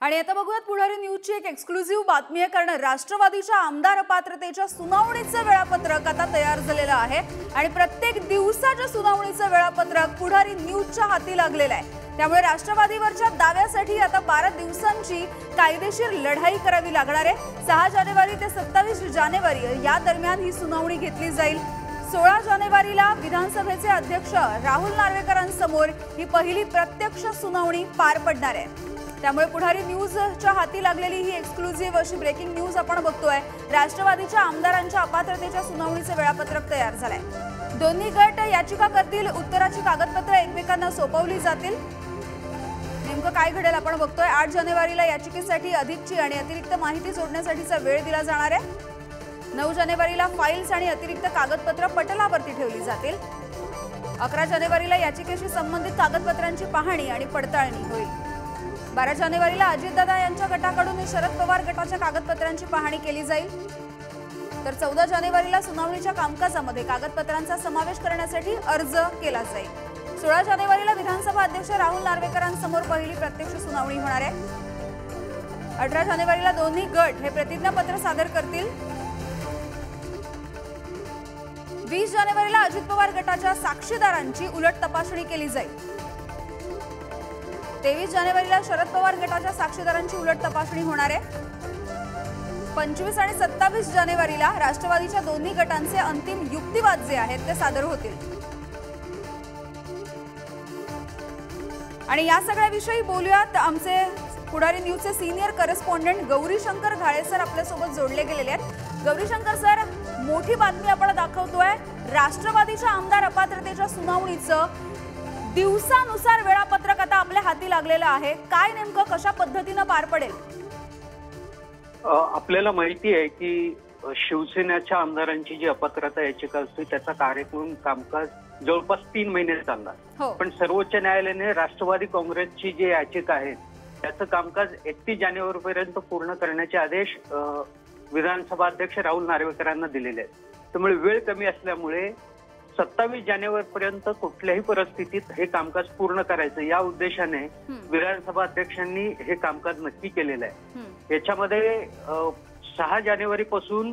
आणि आता बघूयात पुढारी न्यूजची एक एक्सक्लुझिव्ह बातमी आहे, कारण राष्ट्रवादीच्या आमदार अपात्रतेच्या सुनावणीचं वेळापत्रक आता तयार झालेलं आहे आणि प्रत्येक दिवसाच्या सुनावणीचं वेळापत्रक पुढारी न्यूजच्या हाती लागलेलं आहे। त्यामुळे राष्ट्रवादीवरच्या दाव्यासाठी आता 12 दिवसांची कायदेशीर लढाई करावी लागणार आहे। 6 जानेवारी ते 27 जानेवारी या दरम्यान ही सुनावणी घेतली जाईल। 16 जानेवारीला विधानसभेचे अध्यक्ष राहुल नार्वेकरांसमोर ही पहिली प्रत्यक्ष सुनावणी पार पडणार आहे। त्यामुळे पुढारी न्यूजच्या हाती लागलेली ही एक्सक्लुझिव्ह अशी ब्रेकिंग न्यूज आपण बघतोय। राष्ट्रवादीच्या आमदारांच्या अपात्रतेच्या सुनावणीचे वेळापत्रक तयार झालंय। दोन्ही गट याचिका करतील, उत्तराची कागदपत्र एकमेकांना सोपवली जातील। नेमकं काय घडेल आपण बघतोय। 8 जानेवारीला याचिकेसाठी अधिकची आणि अतिरिक्त माहिती जोडण्यासाठीचा वेळ दिला जाणार आहे। 9 जानेवारीला फाईल्स आणि अतिरिक्त कागदपत्र पटलावरती ठेवली जातील। 11 जानेवारीला याचिकेशी संबंधित कागदपत्रांची पाहणी आणि पडताळणी होईल। 12 जानेवारीला अजितदादा यांच्या गटाकडून शरद पवार गटाच्या कागदपत्रांची पाहणी केली जाईल। तर 14 जानेवारीला सुनावणीच्या कामकाजामध्ये कागदपत्रांचा समावेश करण्यासाठी अर्ज केला जाईल। 16 जानेवारीला विधानसभा अध्यक्ष राहुल नार्वेकरांसमोर पहिली प्रत्यक्ष सुनावणी होणार आहे। 18 जानेवारीला दोन्ही गट हे प्रतिज्ञापत्र सादर करतील। 20 जानेवारीला अजित पवार गटाच्या साक्षीदारांची उलट तपासणी केली जाईल। 23 जानेवारीला शरद पवार गटाच्या साक्षीदारांची उलट तपासणी होणार आहे। 25 आणि 27 जानेवारीला राष्ट्रवादीच्या दोन्ही गटांचे अंतिम युक्तिवाद जे आहेत ते सादर होतील। आणि या सगळ्याविषयी बोलूयात। आमचे पुढारी न्यूजचे सिनियर करेस्पॉन्डंट गौरीशंकर घाळे सर आपल्या सोबत जोडले गेलेले आहेत। गौरीशंकर सर, मोठी बातमी आपण दाखवतोय। राष्ट्रवादीच्या आमदार अपात्रतेच्या सुनावणीचं दिवसानुसार वेळापत्रक आता आपल्या हाती लागलेलं आहे। काय नेमकं कशा पद्धतीने पार पडेल? आपल्याला माहिती आहे की शिवसेनेच्या आमदारांची जी अपात्रता याचिका असते त्याचा कार्यक्रम कामकाज जवळपास 3 महिने चालला। पण सर्वोच्च न्यायालयाने राष्ट्रवादी काँग्रेसची जी याचिका आहे त्याचं कामकाज 31 जानेवारी पर्यंत पूर्ण करण्याचे आदेश विधानसभा अध्यक्ष राहुल नार्वेकरांना दिलेले आहेत। त्यामुळे वेळ कमी असल्यामुळे 27 जानेवारी पर्यंत कुठल्याही परिस्थितीत हे कामकाज पूर्ण करायचं या उद्देशाने विधानसभा अध्यक्षांनी हे कामकाज नक्की केलेलं आहे। याच्यामध्ये 6 जानेवारी पासून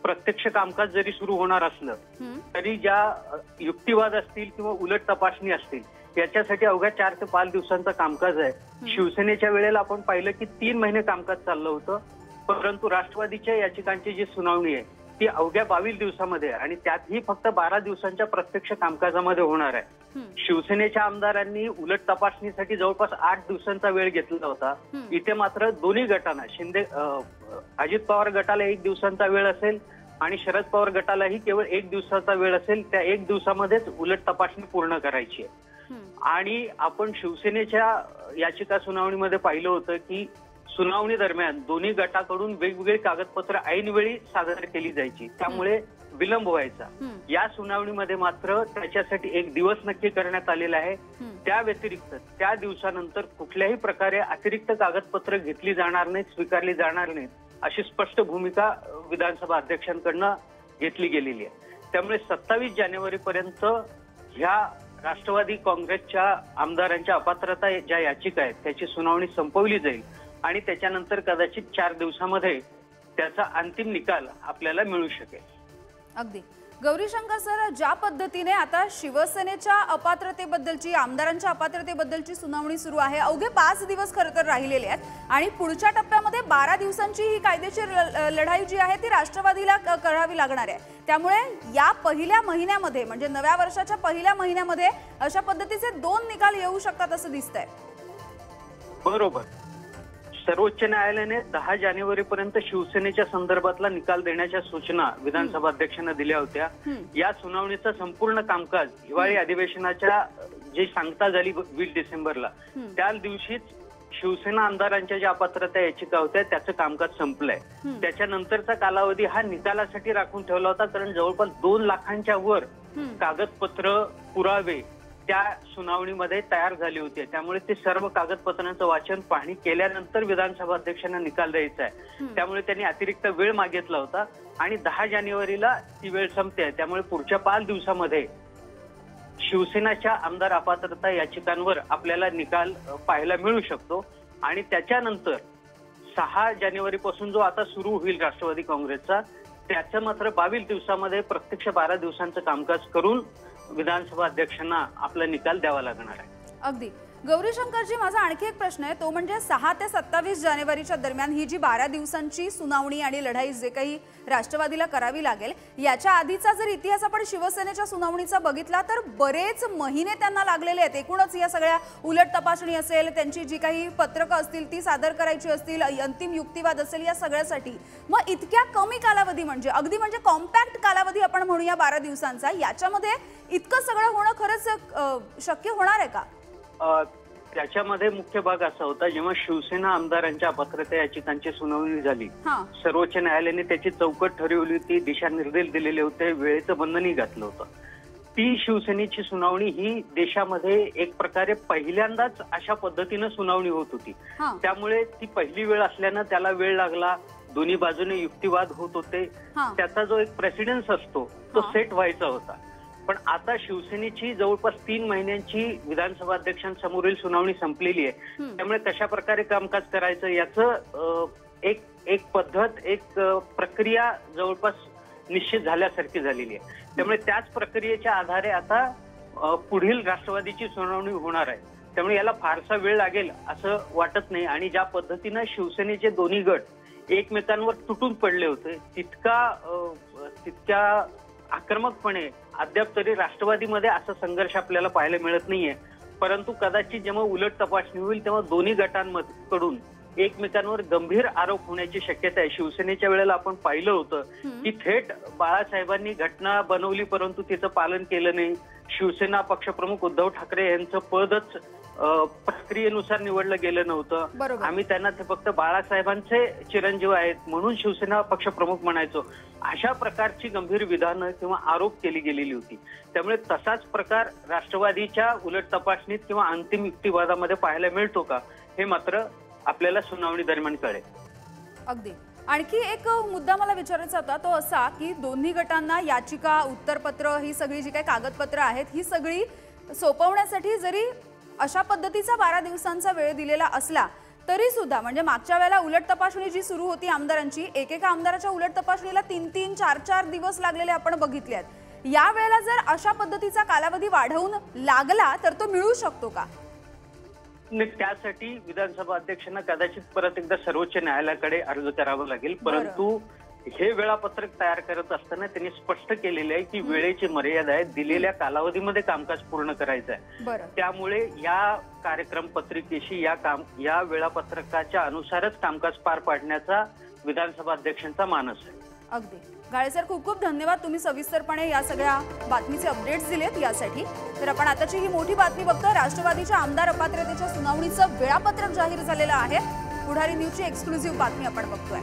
प्रत्यक्ष कामकाज जरी सुरू होणार असलं तरी ज्या युक्तिवाद असतील किंवा उलट तपासणी असतील याच्यासाठी अवघ्या 4 ते 5 दिवसांचं कामकाज आहे। शिवसेनेच्या वेळेला आपण पाहिलं की 3 महिने कामकाज चाललं होतं, परंतु राष्ट्रवादीच्या याचिकांची जी सुनावणी आहे ती अवघ्या 22 दिवसामध्ये आणि त्यातही फक्त 12 दिवसांच्या प्रत्यक्ष कामकाजामध्ये होणार आहे। शिवसेनेच्या आमदारांनी उलट तपासणीसाठी जवळपास 8 दिवसांचा वेळ घेतला होता। इथे मात्र दोन्ही गटांना अजित पवार गटाला 1 दिवसांचा वेळ असेल आणि शरद पवार गटालाही केवळ 1 दिवसाचा वेळ असेल। त्या 1 दिवसामध्येच उलट तपासणी पूर्ण करायची आहे। आणि आपण शिवसेनेच्या याचिका सुनावणीमध्ये पाहिलं होतं की सुनावणी दरम्यान दोन्ही गटाकडून वेगवेगळी कागदपत्र ऐनवेळी सादर केली जायची, त्यामुळे विलंब व्हायचा। या सुनावणीमध्ये मात्र त्याच्यासाठी 1 दिवस नक्की करण्यात आलेला आहे। त्या व्यतिरिक्त त्या दिवसानंतर कुठल्याही प्रकारे अतिरिक्त कागदपत्र घेतली जाणार नाहीत, स्वीकारली जाणार नाहीत अशी स्पष्ट भूमिका विधानसभा अध्यक्षांकडनं घेतली गेलेली आहे। त्यामुळे 27 जानेवारी पर्यंत ह्या राष्ट्रवादी काँग्रेसच्या आमदारांच्या अपात्रता ज्या याचिका आहेत त्याची सुनावणी संपवली जाईल आणि त्याच्यानंतर कदाचित 4 दिवसामध्ये त्याचा अंतिम निकाल आपल्याला मिळू शकेल। अगदी गौरीशंकर सर, ज्या पद्धतीने आता शिवसेनेच्या अपात्रतेबद्दलची, आमदारांच्या अपात्रतेबद्दलची सुनावणी सुरू आहे, अवघे 5 दिवस खरं तर राहिलेले आहेत आणि पुढच्या टप्प्यामध्ये 12 दिवसांची ही कायदेशीर लढाई जी आहे ती राष्ट्रवादीला करावी लागणार आहे। त्यामुळे या पहिल्या महिन्यामध्ये म्हणजे नव्या वर्षाच्या पहिल्या महिन्यामध्ये अशा पद्धतीचे 2 निकाल येऊ शकतात असं दिसतंय। बरोबर। सर्वोच्च न्यायालयाने 10 जानेवारी पर्यंत शिवसेनेच्या संदर्भातला निकाल देण्याच्या सूचना विधानसभा अध्यक्षांना दिल्या होत्या। या सुनावणीचं संपूर्ण कामकाज हिवाळी अधिवेशनाच्या जी सांगता झाली 20 डिसेंबरला त्या दिवशीच शिवसेना आमदारांच्या ज्या अपात्रता याचिका होत्या त्याचं कामकाज संपलंय। त्याच्यानंतरचा कालावधी हा निकालासाठी राखून ठेवला होता, कारण जवळपास 2 लाखांच्या वर कागदपत्र पुरावे त्या सुनावणीमध्ये तयार झाली होती। त्यामुळे ते सर्व कागदपत्रांचं वाचन पाहणी केल्यानंतर विधानसभा अध्यक्षांना निकाल द्यायचा आहे। त्यामुळे त्यांनी अतिरिक्त वेळ मागितला होता आणि 10 जानेवारीला ती वेळ संपते। त्यामुळे पुढच्या 5 दिवसामध्ये शिवसेनेच्या आमदार अपात्रता याचिकांवर आपल्याला निकाल पाहायला मिळू शकतो। आणि त्याच्यानंतर 6 जानेवारीपासून जो आता सुरू होईल राष्ट्रवादी काँग्रेसचा, त्याचं मात्र 22 दिवसामध्ये प्रत्यक्ष 12 दिवसांचं कामकाज करून विधानसभा अध्यक्षांना आपला निकाल द्यावा लागणार आहे. अगदी. गौरी शंकरजी, माझा आणखी एक प्रश्न आहे, तो म्हणजे 6 ते 27 जानेवारीच्या दरम्यान ही जी 12 दिवसांची सुनावणी आणि लढाई जे काही राष्ट्रवादीला करावी लागेल, याच्या आधीचा जर इतिहास आपण शिवसेनेच्या सुनावणीचा बघितला तर बरेच महिने त्यांना लागलेले आहेत. एकूणच या सगळ्या उलट तपासणी असेल, त्यांची जी काही पत्रकं असतील ती सादर करायची असतील, अंतिम युक्तिवाद असेल, या सगळ्यासाठी मग इतक्या कमी कालावधी म्हणजे अगदी म्हणजे कॉम्पॅक्ट कालावधी आपण म्हणूया 12 दिवसांचा, याच्यामध्ये इतकं सगळं होणं खरंच शक्य होणार आहे का? त्याच्यामध्ये मुख्य भाग असा होता, जेव्हा शिवसेना आमदारांच्या अपात्रता याचिकांची सुनावणी झाली, सर्वोच्च न्यायालयाने त्याची चौकट ठरवली होती, दिशानिर्देश दिलेले होते, वेळेचं बंधनही घातलं होतं. ती शिवसेनेची सुनावणी ही देशामध्ये एक प्रकारे पहिल्यांदाच अशा पद्धतीनं सुनावणी होत होती. त्यामुळे ती पहिली वेळ असल्यानं त्याला वेळ लागला, दोन्ही बाजूने युक्तिवाद होत होते. त्याचा जो एक प्रेसिडेन्स असतो तो सेट व्हायचा होता. पण आता शिवसेनेची जवळपास 3 महिन्यांची विधानसभा अध्यक्षांसमोरील सुनावणी संपलेली आहे. त्यामुळे कशा प्रकारे कामकाज करायचं याचं एक पद्धत, एक प्रक्रिया जवळपास निश्चित झाल्यासारखी झालेली आहे. त्यामुळे त्याच प्रक्रियेच्या आधारे आता पुढील राष्ट्रवादीची सुनावणी होणार आहे. त्यामुळे याला फारसा वेळ लागेल असं वाटत नाही. आणि ज्या पद्धतीनं शिवसेनेचे दोन्ही गट एकमेकांवर तुटून पडले होते, तितक्या आक्रमकपणे अद्याप तरी राष्ट्रवादीमध्ये असा संघर्ष आपल्याला पाहायला मिळत नाहीये. परंतु कदाचित जेव्हा उलट तपासणी होईल तेव्हा दोन्ही गटांकडून एकमेकांवर गंभीर आरोप होण्याची शक्यता आहे. शिवसेनेच्या वेळेला आपण पाहिलं होतं की थेट बाळासाहेबांनी घटना बनवली परंतु तिचं पालन केलं नाही. शिवसेना पक्षप्रमुख उद्धव ठाकरे यांचं पदच प्रक्रियेनुसार निवडलं गेलं नव्हतं. आम्ही त्यांना ते फक्त बाळासाहेबांचे चिरंजीव आहेत म्हणून शिवसेना पक्षप्रमुख म्हणायचो. अशा प्रकारची गंभीर विधानं किंवा आरोप केली गेलेली होती. त्यामुळे तसाच प्रकार राष्ट्रवादीच्या उलट तपासणीत किंवा अंतिम युक्तिवादामध्ये पाहायला मिळतो का, हे मात्र आपल्याला सुनावणी दरम्यान कळेल. अगदी. आणखी एक मुद्दा मला विचारायचा होता, तो असा की दोन्ही गटांना याचिका, उत्तरपत्र, ही सगळी जी काही कागदपत्र आहेत ही सगळी सोपवण्यासाठी जरी अशा पद्धतीचा 12 दिवसांचा वेळ दिलेला असला तरी सुद्धा म्हणजे मागच्या वेळेला उलट तपासणी जी सुरू होती आमदारांची, एकेका आमदाराच्या उलट तपासणीला 3-3, 4-4 दिवस लागलेले आपण बघितले आहेत. या वेळेला जर अशा पद्धतीचा कालावधी वाढवून लागला तर तो मिळू शकतो का? त्यासाठी विधानसभा अध्यक्षांना कदाचित परत एकदा सर्वोच्च न्यायालयाकडे अर्ज करावा लागेल. परंतु हे वेळापत्रक तयार करत असताना त्यांनी स्पष्ट केलेले आहे की वेळेची मर्यादा आहे, दिलेल्या कालावधीमध्ये कामकाज पूर्ण करायचं आहे. त्यामुळे या कार्यक्रम पत्रिकेशी या वेळापत्रकाच्या अनुसारच कामकाज पार पाडण्याचा विधानसभा अध्यक्षांचा मानस आहे. अगदी. गाळे सर, खूप खूप धन्यवाद. तुम्ही सविस्तरपणे या सगळ्या बातमीचे अपडेट्स दिलेत यासाठी. तर आपण आताची ही मोठी बातमी बघतोय. राष्ट्रवादीच्या आमदार अपात्रतेच्या सुनावणीचं वेळापत्रक जाहीर झालेलं आहे. पुढारी न्यूजची एक्सक्लुझिव्ह बातमी आपण बघतोय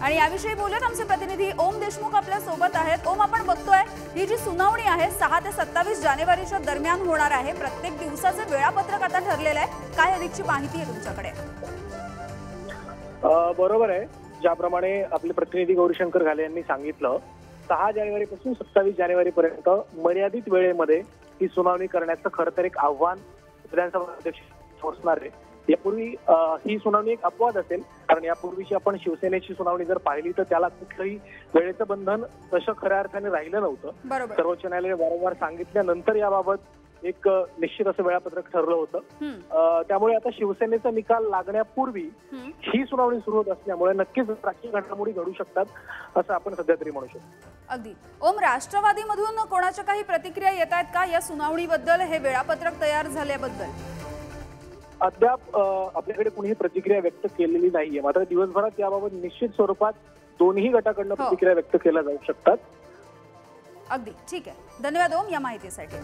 आणि याविषयी बोलत आमचे प्रतिनिधी ओम देशमुख आपल्या सोबत आहेत. ओम, आपण बघतोय ही जी सुनावणी आहे 6 ते 27 जानेवारीच्या दरम्यान होणार आहे. प्रत्येक दिवसाचं वेळापत्रक आता ठरलेलं आहे. काय अधिकची माहिती आहे तुमच्याकडे? बरोबर आहे. ज्याप्रमाणे आपले प्रतिनिधी गौरीशंकर घाले यांनी सांगितलं, 6 जानेवारीपासून 27 जानेवारीपर्यंत मर्यादित वेळेमध्ये ही सुनावणी करण्याचं खरं तर एक आव्हान विधानसभा अध्यक्ष असणार आहे. यापूर्वी ही सुनावणी एक अपवाद असेल, कारण यापूर्वीची आपण शिवसेनेची सुनावणी जर पाहिली तर त्याला कुठलंही वेळेचं बंधन तसं खऱ्या अर्थाने राहिलं नव्हतं. सर्वोच्च न्यायालयाने वारंवार सांगितल्यानंतर याबाबत एक निश्चित असं वेळापत्रक ठरलं होतं. त्यामुळे आता शिवसेनेचा निकाल लागण्यापूर्वी ही सुनावणी सुरू होत असल्यामुळे नक्कीच राजकीय घडामोडी घडू शकतात असं आपण सध्या तरी म्हणू शकतो. अगदी. ओम, राष्ट्रवादीमधून कोणाच्या काही प्रतिक्रिया येत आहेत का या सुनावणीबद्दल, हे वेळापत्रक तयार झाल्याबद्दल? अद्याप आपल्याकडे कुणीही प्रतिक्रिया व्यक्त केलेली नाहीये. मात्र दिवसभरात याबाबत निश्चित स्वरूपात दोन्ही गटाकडनं प्रतिक्रिया व्यक्त केल्या जाऊ शकतात. अगदी ठीक आहे. धन्यवाद ओम या माहितीसाठी.